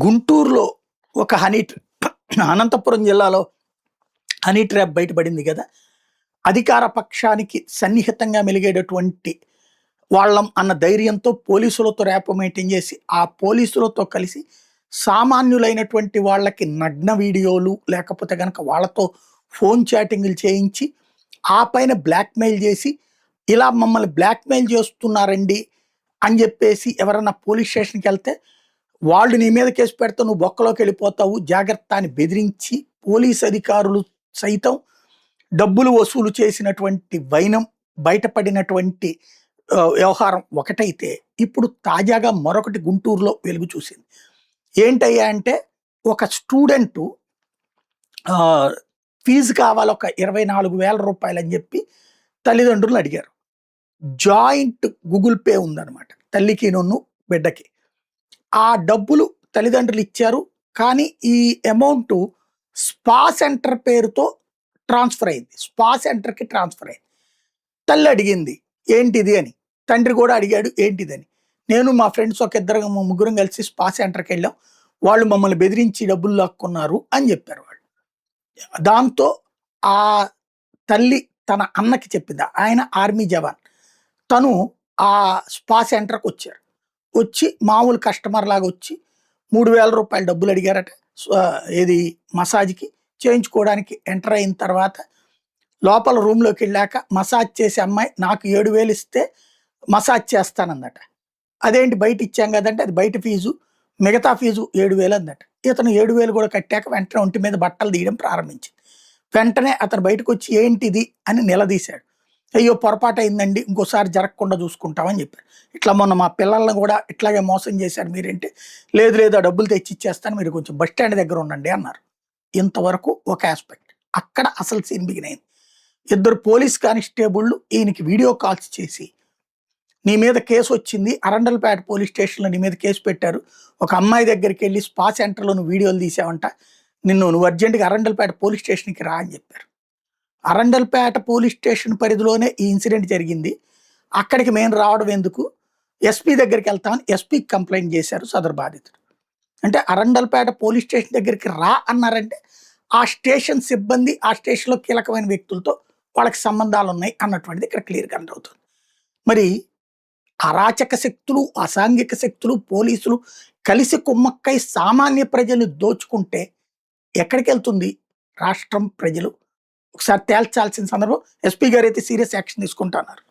గుంటూరులో ఒక అనంతపురం జిల్లాలో హనీ ట్రాప్ బయటపడింది కదా. అధికార పక్షానికి సన్నిహితంగా మెలిగేటటువంటి వాళ్ళం అన్న ధైర్యంతో పోలీసులతో ర్యాపో మెయింటైన్ చేసి ఆ పోలీసులతో కలిసి సామాన్యులైనటువంటి వాళ్ళకి నగ్న వీడియోలు లేకపోతే కనుక వాళ్ళతో ఫోన్ చాటింగ్లు చేయించి ఆ పైన బ్లాక్మెయిల్ చేసి ఇలా మమ్మల్ని బ్లాక్మెయిల్ చేస్తున్నారండి అని చెప్పేసి ఎవరన్నా పోలీస్ స్టేషన్కి వెళ్తే వాళ్ళు నీ మీద కేసు పెడతావు, నువ్వు బొక్కలోకి వెళ్ళిపోతావు, జాగ్రత్త అని బెదిరించి పోలీస్ అధికారులు సైతం డబ్బులు వసూలు చేసినటువంటి వైనం బయటపడినటువంటి వ్యవహారం ఒకటైతే, ఇప్పుడు తాజాగా మరొకటి గుంటూరులో వెలుగు చూసింది. ఏంటయ్యా అంటే, ఒక స్టూడెంటు ఫీజు కావాలి ఒక 24,000 రూపాయలు అని చెప్పి తల్లిదండ్రులు అడిగారు. జాయింట్ గూగుల్ పే ఉందన్నమాట తల్లికి నన్ను బిడ్డకి. ఆ డబ్బులు తల్లిదండ్రులు ఇచ్చారు. కానీ ఈ అమౌంట్ స్పా సెంటర్ పేరుతో ట్రాన్స్ఫర్ అయింది. స్పా సెంటర్కి ట్రాన్స్ఫర్ అయింది. తల్లి అడిగింది ఏంటిది అని, తండ్రి కూడా అడిగాడు ఏంటిదని. నేను మా ఫ్రెండ్స్ ఒక ముగ్గురం కలిసి స్పా సెంటర్కి వెళ్ళాం, వాళ్ళు మమ్మల్ని బెదిరించి డబ్బులు లాక్కున్నారు అని చెప్పారు వాళ్ళు. దాంతో ఆ తల్లి తన అన్నకి చెప్పింది. ఆయన ఆర్మీ జవాన్. తను ఆ స్పా సెంటర్కి వచ్చారు. వచ్చి మామూలు కస్టమర్ లాగా వచ్చి 3,000 రూపాయలు డబ్బులు అడిగారట. ఏది మసాజ్కి చేయించుకోవడానికి ఎంటర్ అయిన తర్వాత లోపల రూమ్లోకి వెళ్ళాక మసాజ్ చేసే అమ్మాయి నాకు 7,000 ఇస్తే మసాజ్ చేస్తానందట. అదేంటి బయట ఇచ్చాం కదంటే అది బయట ఫీజు, మిగతా ఫీజు 7,000 అందట. ఇతను 7,000 కూడా కట్టాక వెంటనే ఒంటి మీద బట్టలు తీయడం ప్రారంభించింది. వెంటనే అతను బయటకు వచ్చి ఏంటిది అని నిలదీశాడు. అయ్యో పొరపాటు అయిందండి, ఇంకోసారి జరగకుండా చూసుకుంటామని చెప్పారు. ఇట్లా మొన్న మా పిల్లల్ని కూడా ఇట్లాగే మోసం చేశారు మీరేంటి, లేదు లేదు ఆ డబ్బులు తెచ్చి ఇచ్చేస్తాను, మీరు కొంచెం బస్ స్టాండ్ దగ్గర ఉండండి అన్నారు. ఇంతవరకు ఒక ఆస్పెక్ట్. అక్కడ అసలు సీన్ బిగిన్ అయింది. 2 పోలీస్ కానిస్టేబుళ్ళు ఈయనకి వీడియో కాల్స్ చేసి నీ మీద కేసు వచ్చింది, అరండల్పేట పోలీస్ స్టేషన్లో నీ మీద కేసు పెట్టారు, ఒక అమ్మాయి దగ్గరికి వెళ్ళి స్పా సెంటర్లో నువ్వు వీడియోలు తీసావంట, నువ్వు అర్జెంటుగా అరండల్పేట పోలీస్ స్టేషన్కి రా అని చెప్పారు. అరండల్పేట పోలీస్ స్టేషన్ పరిధిలోనే ఈ ఇన్సిడెంట్ జరిగింది. అక్కడికి మేము రావడం ఎందుకు, ఎస్పీ దగ్గరికి వెళ్తామని ఎస్పీకి కంప్లైంట్ చేశారు సదరు బాధితుడు. అంటే అరండల్పేట పోలీస్ స్టేషన్ దగ్గరికి రా అన్నారంటే ఆ స్టేషన్ సిబ్బంది ఆ స్టేషన్లో కీలకమైన వ్యక్తులతో వాళ్ళకి సంబంధాలు ఉన్నాయి అన్నటువంటిది ఇక్కడ క్లియర్గా అవుతుంది. మరి అరాచక శక్తులు, అసాంఘిక శక్తులు, పోలీసులు కలిసి కుమ్మక్కై సామాన్య ప్రజలు దోచుకుంటే ఎక్కడికి వెళ్తుంది రాష్ట్రం, ప్రజలు? ఒకసారి తేల్చాల్సిన సందర్భం. ఎస్పీ గారు అయితే సీరియస్ యాక్షన్ తీసుకుంటున్నారు.